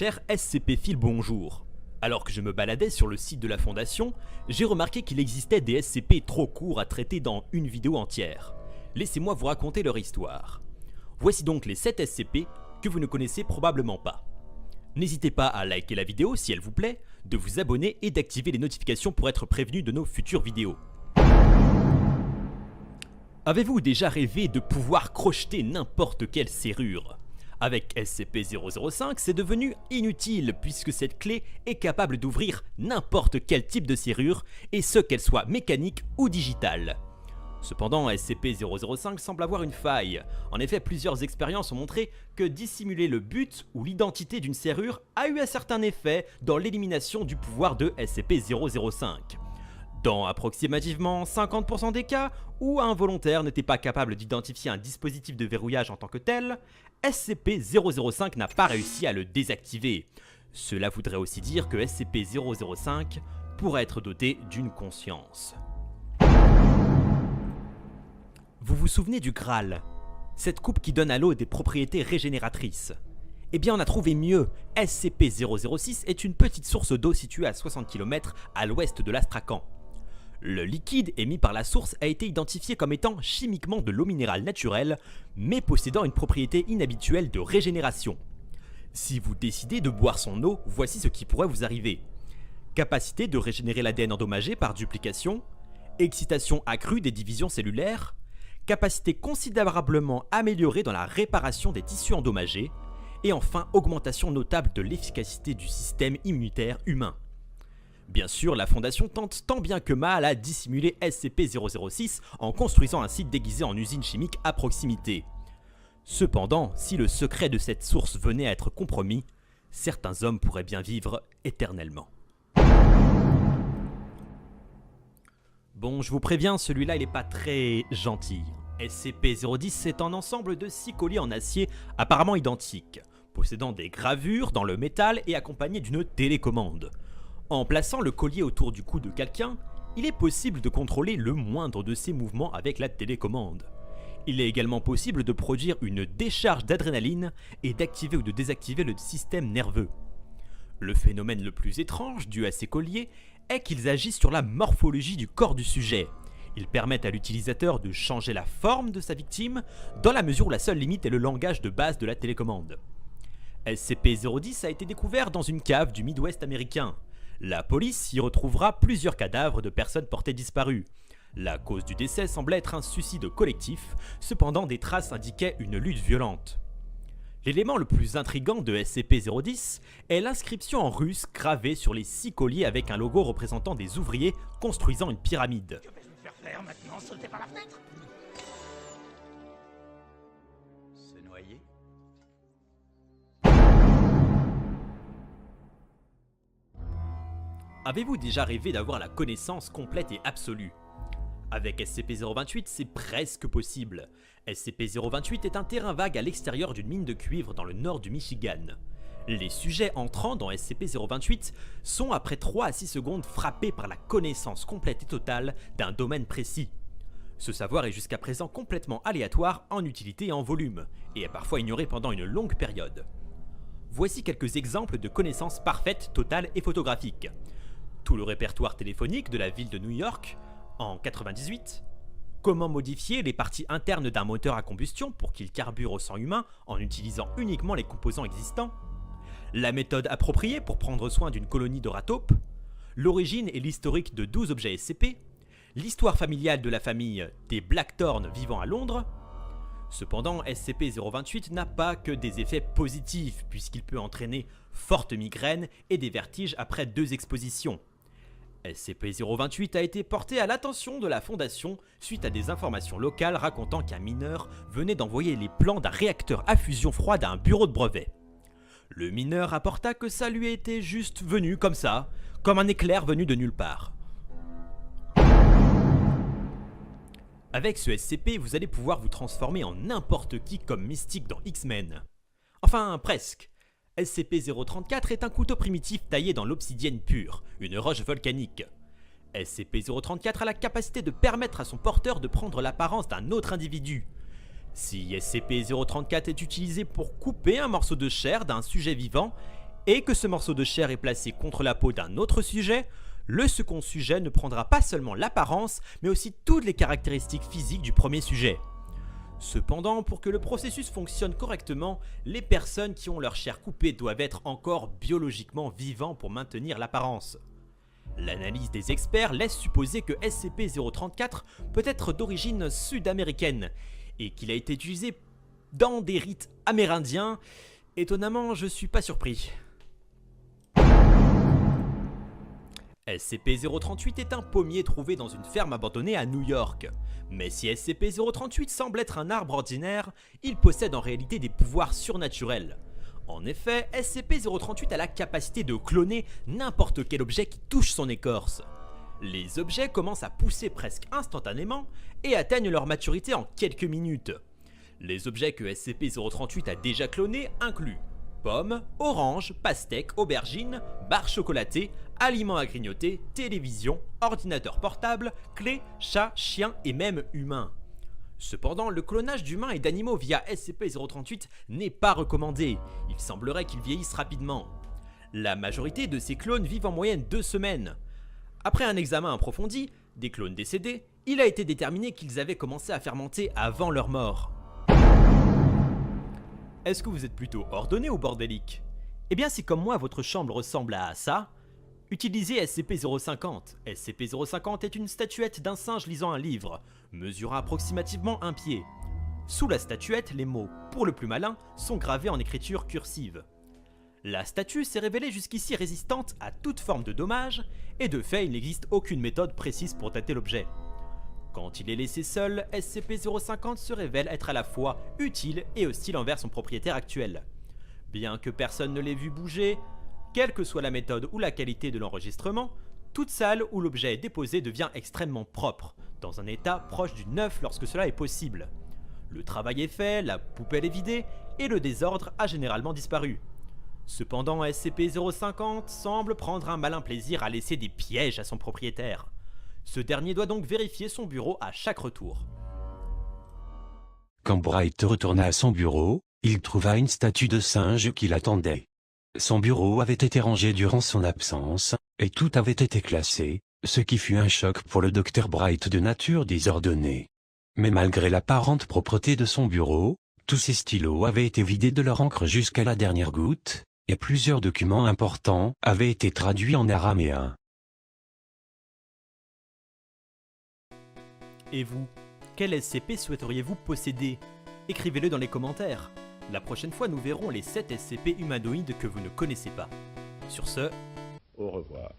cher SCP-Phile bonjour. Alors que je me baladais sur le site de la fondation, j'ai remarqué qu'il existait des SCP trop courts à traiter dans une vidéo entière. Laissez-moi vous raconter leur histoire. Voici donc les 7 SCP que vous ne connaissez probablement pas. N'hésitez pas à liker la vidéo si elle vous plaît, de vous abonner et d'activer les notifications pour être prévenu de nos futures vidéos. Avez-vous déjà rêvé de pouvoir crocheter n'importe quelle serrure ? Avec SCP-005, c'est devenu inutile puisque cette clé est capable d'ouvrir n'importe quel type de serrure, et ce qu'elle soit mécanique ou digitale. Cependant, SCP-005 semble avoir une faille. En effet, plusieurs expériences ont montré que dissimuler le but ou l'identité d'une serrure a eu un certain effet dans l'élimination du pouvoir de SCP-005. Dans approximativement 50% des cas où un volontaire n'était pas capable d'identifier un dispositif de verrouillage en tant que tel, SCP-005 n'a pas réussi à le désactiver. Cela voudrait aussi dire que SCP-005 pourrait être doté d'une conscience. Vous vous souvenez du Graal, cette coupe qui donne à l'eau des propriétés régénératrices? Eh bien on a trouvé mieux, SCP-006 est une petite source d'eau située à 60 km à l'ouest de l'Astrakhan. Le liquide émis par la source a été identifié comme étant chimiquement de l'eau minérale naturelle, mais possédant une propriété inhabituelle de régénération. Si vous décidez de boire son eau, voici ce qui pourrait vous arriver. Capacité de régénérer l'ADN endommagé par duplication, excitation accrue des divisions cellulaires, capacité considérablement améliorée dans la réparation des tissus endommagés, et enfin augmentation notable de l'efficacité du système immunitaire humain. Bien sûr, la Fondation tente tant bien que mal à dissimuler SCP-006 en construisant un site déguisé en usine chimique à proximité. Cependant, si le secret de cette source venait à être compromis, certains hommes pourraient bien vivre éternellement. Bon, je vous préviens, celui-là il est pas très gentil. SCP-010 c'est un ensemble de 6 colliers en acier apparemment identiques, possédant des gravures dans le métal et accompagnés d'une télécommande. En plaçant le collier autour du cou de quelqu'un, il est possible de contrôler le moindre de ses mouvements avec la télécommande. Il est également possible de produire une décharge d'adrénaline et d'activer ou de désactiver le système nerveux. Le phénomène le plus étrange dû à ces colliers est qu'ils agissent sur la morphologie du corps du sujet. Ils permettent à l'utilisateur de changer la forme de sa victime dans la mesure où la seule limite est le langage de base de la télécommande. SCP-010 a été découvert dans une cave du Midwest américain. La police y retrouvera plusieurs cadavres de personnes portées disparues. La cause du décès semble être un suicide collectif, cependant des traces indiquaient une lutte violente. L'élément le plus intriguant de SCP-010 est l'inscription en russe gravée sur les 6 colliers avec un logo représentant des ouvriers construisant une pyramide. Je vais vous faire flair maintenant, sautez par la fenêtre. Se noyer. Avez-vous déjà rêvé d'avoir la connaissance complète et absolue? Avec SCP-028, c'est presque possible. SCP-028 est un terrain vague à l'extérieur d'une mine de cuivre dans le nord du Michigan. Les sujets entrant dans SCP-028 sont après 3 à 6 secondes frappés par la connaissance complète et totale d'un domaine précis. Ce savoir est jusqu'à présent complètement aléatoire en utilité et en volume, et est parfois ignoré pendant une longue période. Voici quelques exemples de connaissances parfaites, totales et photographiques. Tout le répertoire téléphonique de la ville de New York en 98, comment modifier les parties internes d'un moteur à combustion pour qu'il carbure au sang humain en utilisant uniquement les composants existants, la méthode appropriée pour prendre soin d'une colonie de rataupes, l'origine et l'historique de 12 objets SCP, l'histoire familiale de la famille des Blackthorn vivant à Londres. Cependant, SCP-028 n'a pas que des effets positifs puisqu'il peut entraîner fortes migraines et des vertiges après 2 expositions. SCP-028 a été porté à l'attention de la Fondation suite à des informations locales racontant qu'un mineur venait d'envoyer les plans d'un réacteur à fusion froide à un bureau de brevet. Le mineur rapporta que ça lui était juste venu comme ça, comme un éclair venu de nulle part. Avec ce SCP, vous allez pouvoir vous transformer en n'importe qui comme Mystique dans X-Men. Enfin, presque. SCP-034 est un couteau primitif taillé dans l'obsidienne pure, une roche volcanique. SCP-034 a la capacité de permettre à son porteur de prendre l'apparence d'un autre individu. Si SCP-034 est utilisé pour couper un morceau de chair d'un sujet vivant, et que ce morceau de chair est placé contre la peau d'un autre sujet, le second sujet ne prendra pas seulement l'apparence, mais aussi toutes les caractéristiques physiques du premier sujet. Cependant, pour que le processus fonctionne correctement, les personnes qui ont leur chair coupée doivent être encore biologiquement vivants pour maintenir l'apparence. L'analyse des experts laisse supposer que SCP-034 peut être d'origine sud-américaine et qu'il a été utilisé dans des rites amérindiens. Étonnamment, je suis pas surpris. SCP-038 est un pommier trouvé dans une ferme abandonnée à New York. Mais si SCP-038 semble être un arbre ordinaire, il possède en réalité des pouvoirs surnaturels. En effet, SCP-038 a la capacité de cloner n'importe quel objet qui touche son écorce. Les objets commencent à pousser presque instantanément et atteignent leur maturité en quelques minutes. Les objets que SCP-038 a déjà clonés incluent pommes, oranges, pastèques, aubergines, barres chocolatées, aliments à grignoter, télévision, ordinateur portable, clés, chats, chiens et même humains. Cependant, le clonage d'humains et d'animaux via SCP-038 n'est pas recommandé. Il semblerait qu'ils vieillissent rapidement. La majorité de ces clones vivent en moyenne 2 semaines. Après un examen approfondi des clones décédés, il a été déterminé qu'ils avaient commencé à fermenter avant leur mort. Est-ce que vous êtes plutôt ordonné ou bordélique? Eh bien si comme moi votre chambre ressemble à ça, utilisez SCP-050. SCP-050 est une statuette d'un singe lisant un livre, mesurant approximativement 1 pied. Sous la statuette, les mots « pour le plus malin » sont gravés en écriture cursive. La statue s'est révélée jusqu'ici résistante à toute forme de dommage, et de fait il n'existe aucune méthode précise pour dater l'objet. Quand il est laissé seul, SCP-050 se révèle être à la fois utile et hostile envers son propriétaire actuel. Bien que personne ne l'ait vu bouger, quelle que soit la méthode ou la qualité de l'enregistrement, toute salle où l'objet est déposé devient extrêmement propre, dans un état proche du neuf lorsque cela est possible. Le travail est fait, la poubelle est vidée, et le désordre a généralement disparu. Cependant, SCP-050 semble prendre un malin plaisir à laisser des pièges à son propriétaire. Ce dernier doit donc vérifier son bureau à chaque retour. Quand Bright retourna à son bureau, il trouva une statue de singe qui l'attendait. Son bureau avait été rangé durant son absence, et tout avait été classé, ce qui fut un choc pour le Dr Bright de nature désordonnée. Mais malgré l'apparente propreté de son bureau, tous ses stylos avaient été vidés de leur encre jusqu'à la dernière goutte, et plusieurs documents importants avaient été traduits en araméen. Et vous, quel SCP souhaiteriez-vous posséder? Écrivez-le dans les commentaires. La prochaine fois, nous verrons les 7 SCP humanoïdes que vous ne connaissez pas. Sur ce, au revoir.